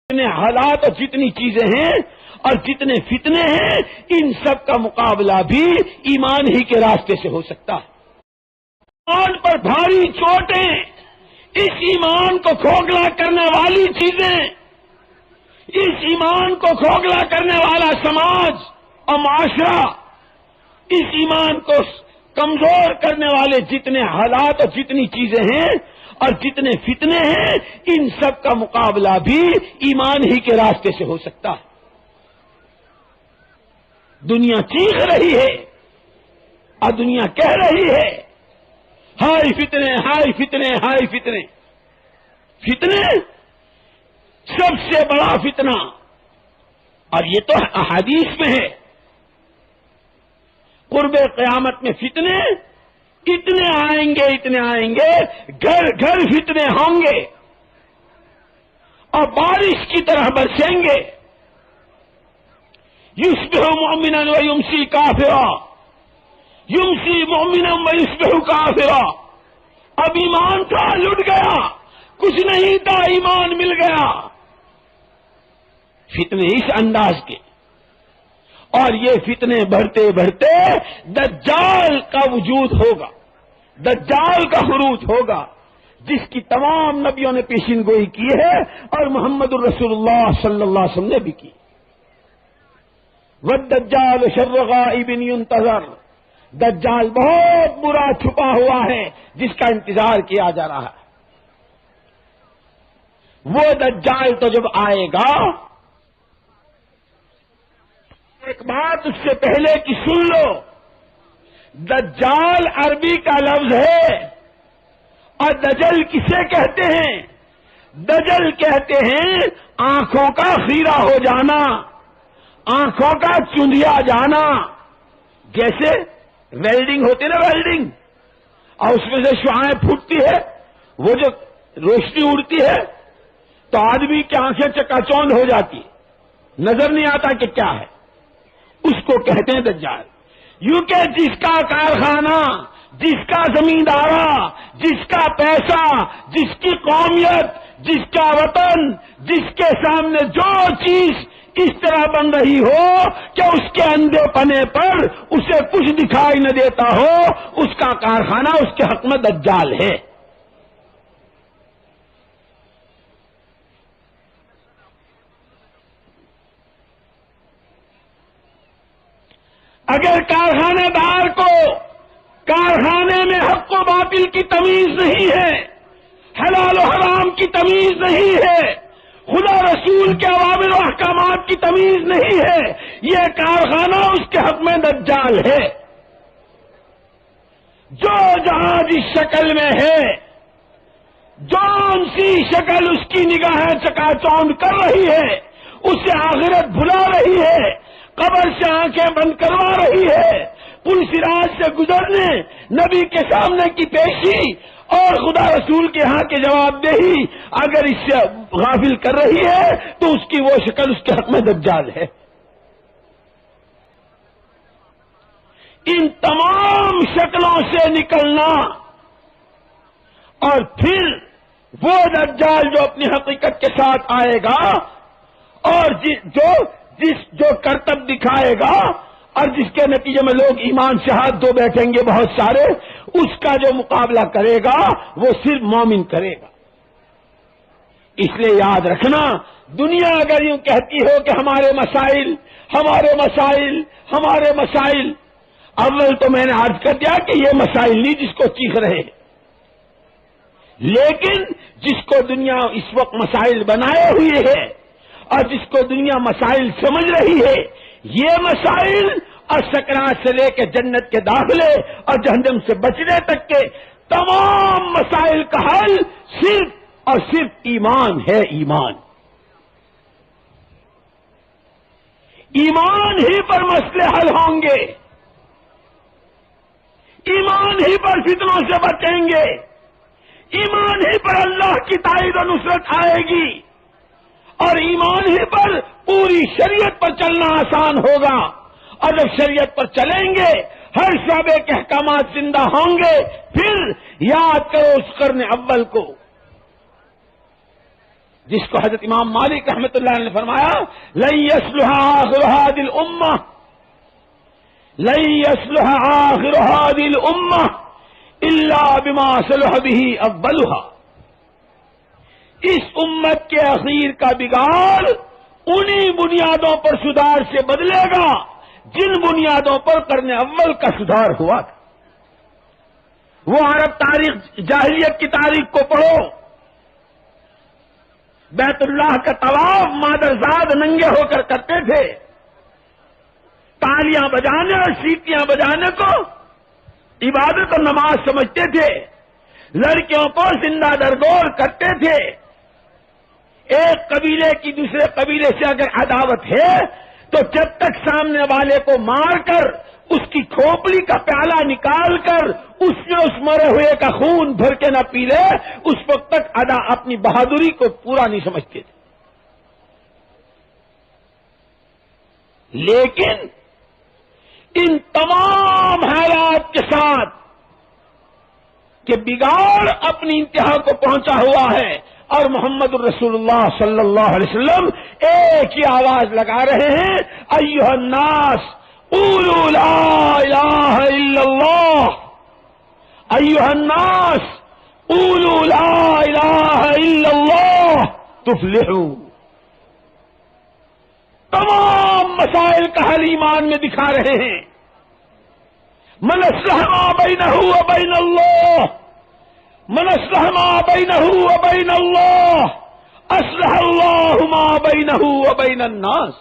جتنے حالات اور جتنی چیزیں ہیں اور جتنے فتنے ہیں، ان سب کا مقابلہ بھی ایمان ہی کے راستے سے ہو سکتا ہے۔ ایمان پر بھاری چوٹیں، اس ایمان کو کھوکھلا کرنے والی چیزیں، اس ایمان کو کھوکھلا کرنے والا سماج اور معاشرہ، اس ایمان کو کمزور کرنے والے جتنے حالات اور جتنی چیزیں ہیں اور جتنے فتنے ہیں، ان سب کا مقابلہ بھی ایمان ہی کے راستے سے ہو سکتا ہے۔ دنیا چیخ رہی ہے اور دنیا کہہ رہی ہے ہائے فتنے، ہائے فتنے، ہائے فتنے۔ فتنے سب سے بڑا فتنہ، اور یہ تو احادیث میں ہے، قرب قیامت میں فتنے اتنے آئیں گے، گھر گھر فتنے ہوں گے اور بارش کی طرح برسیں گے۔ یصبح مؤمنا ویمسی کافرا، یمسی مؤمنا ویصبح کافرا۔ اب ایمان تھا لٹ گیا، کچھ نہیں تھا ایمان مل گیا۔ فتنے اس انداز کے، اور یہ فتنے بڑھتے بڑھتے دجال کا وجود ہوگا، دجال کا خروج ہوگا، جس کی تمام نبیوں نے پیشین گوئی کی ہے اور محمد الرسول اللہ صلی اللہ علیہ وسلم نے بھی کی۔ والدجال شر غائب ينتظر، دجال بہت برا چھپا ہوا ہے جس کا انتظار کیا جا رہا ہے۔ وہ دجال تو جب آئے گا، ایک بات اس سے پہلے کی سن لو، دجال عربی کا لفظ ہے، اور دجل کسے کہتے ہیں؟ دجل کہتے ہیں آنکھوں کا خیرہ ہو جانا، آنکھوں کا چندیا جانا۔ جیسے ویلڈنگ ہوتی ہے نا، ویلڈنگ، اور اس میں سے شعاعیں پھوٹتی ہے، وہ جو روشنی اڑتی ہے تو آدمی کی آنکھیں چکا چوند ہو جاتی، نظر نہیں آتا کہ کیا ہے، اس کو کہتے ہیں دجال۔ یوں کہ جس کا کارخانہ، جس کا زمیندارہ، جس کا پیسہ، جس کی قومیت، جس کا وطن، جس کے سامنے جو چیز اس طرح بن رہی ہو کہ اس کے اندھے پنے پر اسے کچھ دکھائی نہ دیتا ہو، اس کا کارخانہ اس کے حق میں دجال ہے۔ اگر کارخانے دار کو کارخانے میں حق و باطل کی تمیز نہیں ہے، حلال و حرام کی تمیز نہیں ہے، خدا رسول کے اوامر و احکامات کی تمیز نہیں ہے، یہ کارخانہ اس کے حق میں دجال ہے۔ جو جہاں جس شکل میں ہے، جون سی شکل اس کی نگاہیں چکا چوند کر رہی ہے، اسے آخرت بھلا رہی ہے، قبر سے آنکھیں بند کروا رہی ہے، پل صراط سے گزرنے، نبی کے سامنے کی پیشی اور خدا رسول کے ہاں کے جواب دہی اگر اس سے غافل کر رہی ہے تو اس کی وہ شکل اس کے حق میں دجال ہے۔ ان تمام شکلوں سے نکلنا، اور پھر وہ دجال جو اپنی حقیقت کے ساتھ آئے گا اور جو کرتب دکھائے گا اور جس کے نتیجے میں لوگ ایمان سے ہاتھ دھو بیٹھیں گے بہت سارے، اس کا جو مقابلہ کرے گا وہ صرف مومن کرے گا۔ اس لیے یاد رکھنا، دنیا اگر یوں کہتی ہو کہ ہمارے مسائل، ہمارے مسائل، ہمارے مسائل، اول تو میں نے عرض کر دیا کہ یہ مسائل نہیں جس کو چیخ رہے، لیکن جس کو دنیا اس وقت مسائل بنائے ہوئے ہے اور جس کو دنیا مسائل سمجھ رہی ہے، یہ مسائل اور سکرات سے لے کے جنت کے داخلے اور جہنم سے بچنے تک کے تمام مسائل کا حل صرف اور صرف ایمان ہے۔ ایمان، ایمان ہی پر مسئلے حل ہوں گے، ایمان ہی پر فتنوں سے بچیں گے، ایمان ہی پر اللہ کی تائید و نصرت آئے گی، اور ایمان ہی پر پوری شریعت پر چلنا آسان ہوگا۔ اور جب شریعت پر چلیں گے، ہر شعبے کے احکامات زندہ ہوں گے۔ پھر یاد کرو اس قرن اول کو، جس کو حضرت امام مالک رحمۃ اللہ علیہ نے فرمایا لن يصلح آخر هذه الامه لن يصلح آخر هذه الامه الا بما صلح به اولها، اس امت کے اخیر کا بگاڑ انہی بنیادوں پر سدھار سے بدلے گا جن بنیادوں پر قرن اول کا سدھار ہوا تھا۔ وہ عرب تاریخ جاہلیت کی تاریخ کو پڑھو، بیت اللہ کا طواف مادرزاد ننگے ہو کر کرتے تھے، تالیاں بجانے اور سیٹیاں بجانے کو عبادت اور نماز سمجھتے تھے، لڑکیوں کو زندہ درگور کرتے تھے۔ ایک قبیلے کی دوسرے قبیلے سے اگر عداوت ہے تو جب تک سامنے والے کو مار کر اس کی کھوپڑی کا پیالہ نکال کر اس میں اس مرے ہوئے کا خون بھر کے نہ پی لے، اس وقت تک اپنی بہادری کو پورا نہیں سمجھتے تھے۔ لیکن ان تمام حالات کے ساتھ کہ بگاڑ اپنی انتہا کو پہنچا ہوا ہے اور محمد الرسول اللہ صلی اللہ علیہ وسلم ایک ہی آواز لگا رہے ہیں، ایھا الناس قولوا لا الہ الا اللہ، ایھا الناس قولوا لا الہ الا اللہ تفلحوا۔ تمام مسائل کا حل ایمان میں دکھا رہے ہیں۔ من اصلح ما بینہ وبین اللہ، من اصلح ما بینہ وبین اللہ اصلح اللہ ما بینہ وبین الناس۔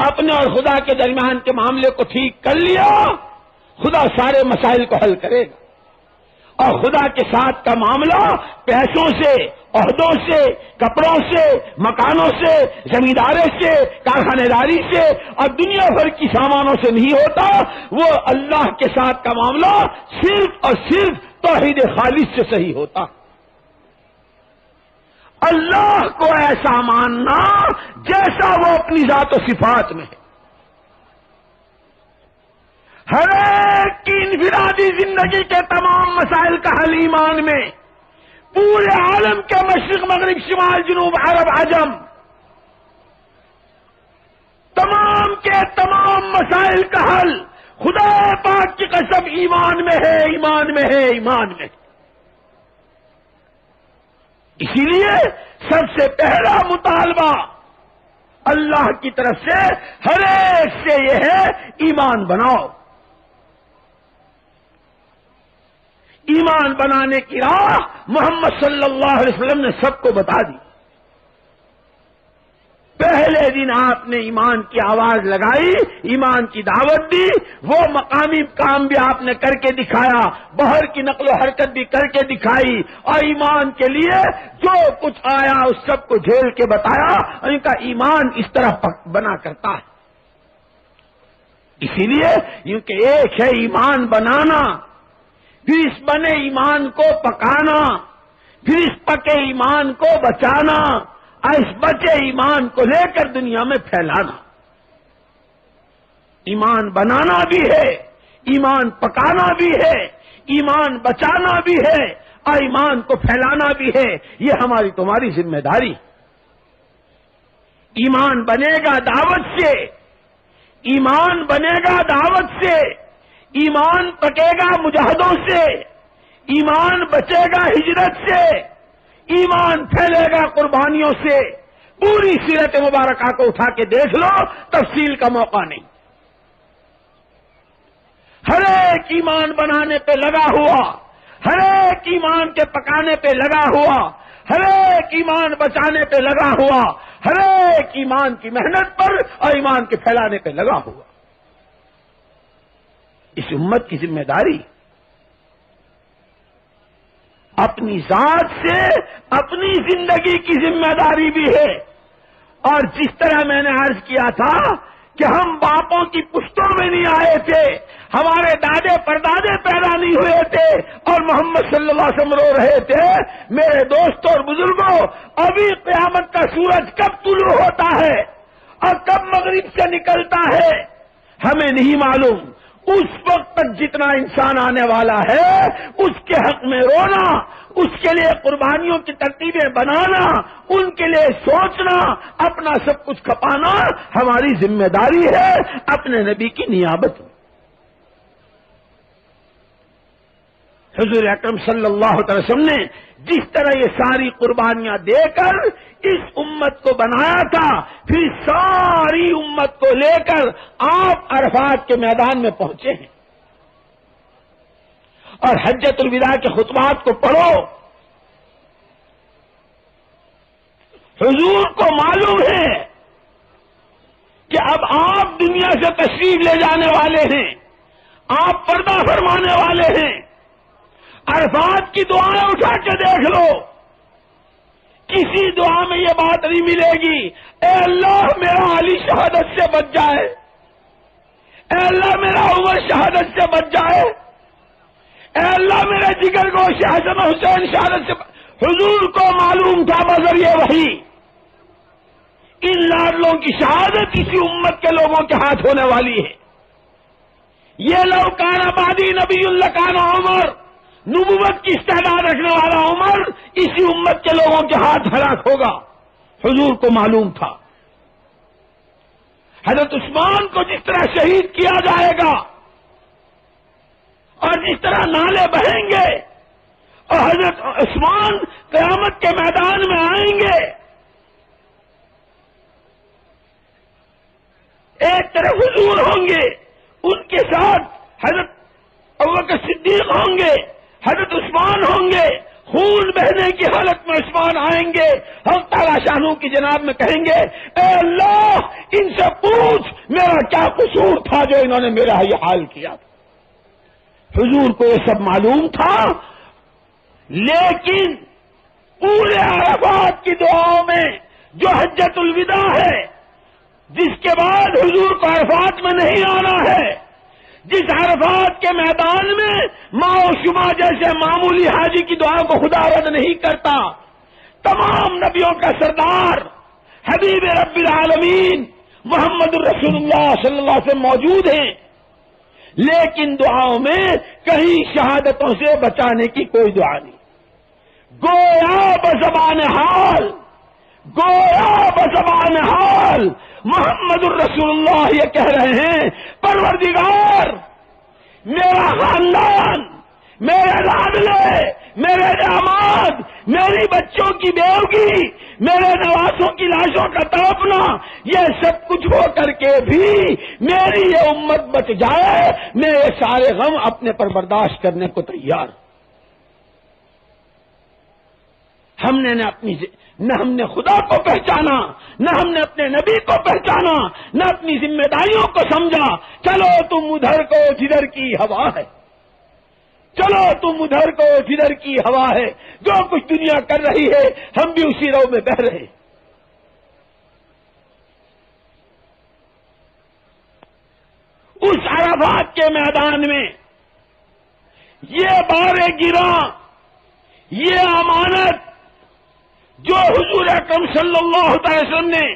اپنے اور خدا کے درمیان کے معاملے کو ٹھیک کر لیا، خدا سارے مسائل کو حل کرے گا۔ اور خدا کے ساتھ کا معاملہ پیسوں سے، عہدوں سے، کپڑوں سے، مکانوں سے، زمینداری سے، کارخانے داری سے اور دنیا بھر کی سامانوں سے نہیں ہوتا، وہ اللہ کے ساتھ کا معاملہ صرف اور صرف توحید خالص سے صحیح ہوتا۔ اللہ کو ایسا ماننا جیسا وہ اپنی ذات و صفات میں ہے۔ ہر ایک کی انفرادی زندگی کے تمام مسائل کا حل ایمان میں، پورے عالم کے مشرق مغرب شمال جنوب عرب عجم تمام کے تمام مسائل کا حل خدا پاک کی قسم ایمان میں ہے، ایمان میں ہے، ایمان میں ہے۔ اسی لیے سب سے پہلا مطالبہ اللہ کی طرف سے ہر ایک سے یہ ہے، ایمان بناؤ۔ ایمان بنانے کی راہ محمد صلی اللہ علیہ وسلم نے سب کو بتا دی۔ پہلے دن آپ نے ایمان کی آواز لگائی، ایمان کی دعوت دی، وہ مقامی کام بھی آپ نے کر کے دکھایا، باہر کی نقل و حرکت بھی کر کے دکھائی، اور ایمان کے لیے جو کچھ آیا اس سب کو جھیل کے بتایا، ان کا ایمان اس طرح بنا کرتا ہے۔ اسی لیے کیونکہ ایک ہے ایمان بنانا، پھر اس بنے ایمان کو پکانا، پھر اس پکے ایمان کو بچانا، اور اس بچے ایمان کو لے کر دنیا میں پھیلانا۔ ایمان بنانا بھی ہے، ایمان پکانا بھی ہے، ایمان بچانا بھی ہے، اور ایمان کو پھیلانا بھی ہے۔ یہ ہماری تمہاری ذمہ داری۔ ایمان بنے گا دعوت سے، ایمان بنے گا دعوت سے، ایمان پکے گا مجاہدوں سے، ایمان بچے گا ہجرت سے، ایمان پھیلے گا قربانیوں سے۔ پوری سیرت مبارکہ کو اٹھا کے دیکھ لو، تفصیل کا موقع نہیں۔ ہر ایک ایمان بنانے پہ لگا ہوا، ہر ایک ایمان کے پکانے پہ لگا ہوا، ہر ایک ایمان بچانے پہ لگا ہوا، ہر ایک ایمان کی محنت پر اور ایمان کے پھیلانے پہ لگا ہوا۔ اس امت کی ذمہ داری اپنی ذات سے اپنی زندگی کی ذمہ داری بھی ہے۔ اور جس طرح میں نے عرض کیا تھا کہ ہم باپوں کی پشتوں میں نہیں آئے تھے، ہمارے دادے پردادے پیدا نہیں ہوئے تھے اور محمد صلی اللہ علیہ وسلم رو رہے تھے۔ میرے دوستوں اور بزرگوں، ابھی قیامت کا سورج کب طلوع ہوتا ہے اور کب مغرب سے نکلتا ہے ہمیں نہیں معلوم۔ اس وقت تک جتنا انسان آنے والا ہے اس کے حق میں رونا، اس کے لیے قربانیوں کی ترتیبیں بنانا، ان کے لیے سوچنا، اپنا سب کچھ کھپانا ہماری ذمہ داری ہے اپنے نبی کی نیابت میں۔ حضور اکرم صلی اللہ علیہ وسلم نے جس طرح یہ ساری قربانیاں دے کر اس امت کو بنایا تھا، پھر ساری امت کو لے کر آپ عرفات کے میدان میں پہنچے ہیں، اور حجۃ الوداع کے خطبات کو پڑھو، حضور کو معلوم ہے کہ اب آپ دنیا سے تشریف لے جانے والے ہیں، آپ پردہ فرمانے والے ہیں۔ عرفات کی دعائیں اٹھا کے دیکھ لو، کسی دعا میں یہ بات نہیں ملے گی اے اللہ میرا علی شہادت سے بچ جائے، اے اللہ میرا عمر شہادت سے بچ جائے، اے اللہ میرے جگر کو حسن حسین شہادت سے حضور کو معلوم تھا بذریعہ وحی ان لاڈلوں کی شہادت اسی امت کے لوگوں کے ہاتھ ہونے والی ہے۔ یہ لو کان آبادی نبی اللہ کان عمر، نبوت کی استعداد رکھنے والا عمر اسی امت کے لوگوں کے ہاتھ ہلاک ہوگا، حضور کو معلوم تھا۔ حضرت عثمان کو جس طرح شہید کیا جائے گا اور جس طرح نالے بہیں گے اور حضرت عثمان قیامت کے میدان میں آئیں گے، ایک طرف حضور ہوں گے، ان کے ساتھ حضرت ابوبکر صدیق ہوں گے، حضرت عثمان ہوں گے، خون بہنے کی حالت میں عثمان آئیں گے، ہم تعالیٰ شانوں کی جناب میں کہیں گے اے اللہ ان سے پوچھ میرا کیا قصور تھا جو انہوں نے میرا یہ حال کیا تھا۔ حضور کو یہ سب معلوم تھا، لیکن پورے عرفات کی دعاؤں میں جو حجۃ الوداع ہے، جس کے بعد حضور کو عرفات میں نہیں آنا ہے، جس عرفات کے میدان میں ماں و شما جیسے معمولی حاجی کی دعا کو خدا رد نہیں کرتا، تمام نبیوں کا سردار حبیب رب العالمین محمد الرسول اللہ صلی اللہ علیہ وسلم موجود ہیں، لیکن دعاؤں میں کہیں شہادتوں سے بچانے کی کوئی دعا نہیں۔ گویا بزبان حال، گویا بزبان حال محمد الرسول اللہ یہ کہہ رہے ہیں پروردگار میرا خاندان، میرے لاڈلے، میرے داماد، میری بچوں کی بیوگی، میرے نواسوں کی لاشوں کا تڑپنا، یہ سب کچھ ہو کر کے بھی میری یہ امت بچ جائے، میں یہ سارے غم اپنے پر برداشت کرنے کو تیار۔ نہ ہم نے خدا کو پہچانا، نہ ہم نے اپنے نبی کو پہچانا، نہ اپنی ذمہ داریوں کو سمجھا۔ چلو تم ادھر کو جدھر کی ہوا ہے، چلو تم ادھر کو جدھر کی ہوا ہے، جو کچھ دنیا کر رہی ہے ہم بھی اسی رو میں بہ رہے۔ اس عرفات کے میدان میں یہ بارے گراں، یہ امانت جو حضور اکرم صلی اللہ علیہ وسلم نے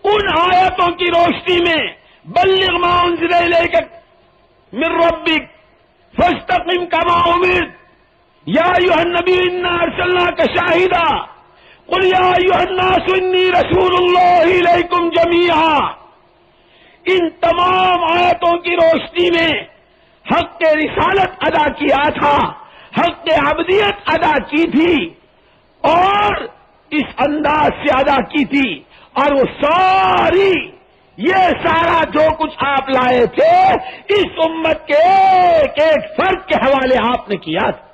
ان آیتوں کی روشنی میں بلغ ما انزل الیک من ربک فاستقم کما امرت یا ایھا النبی انا ارسلناک شاہدا قل یا ایھا الناس انی رسول اللہ الیکم جمیعا، ان تمام آیتوں کی روشنی میں حق رسالت ادا کیا تھا، حق عبدیت ادا کی تھی، اور اس انداز سے ادا کی تھی، اور وہ ساری یہ سارا جو کچھ آپ لائے تھے اس امت کے ایک ایک فرد کے حوالے آپ نے کیا تھا۔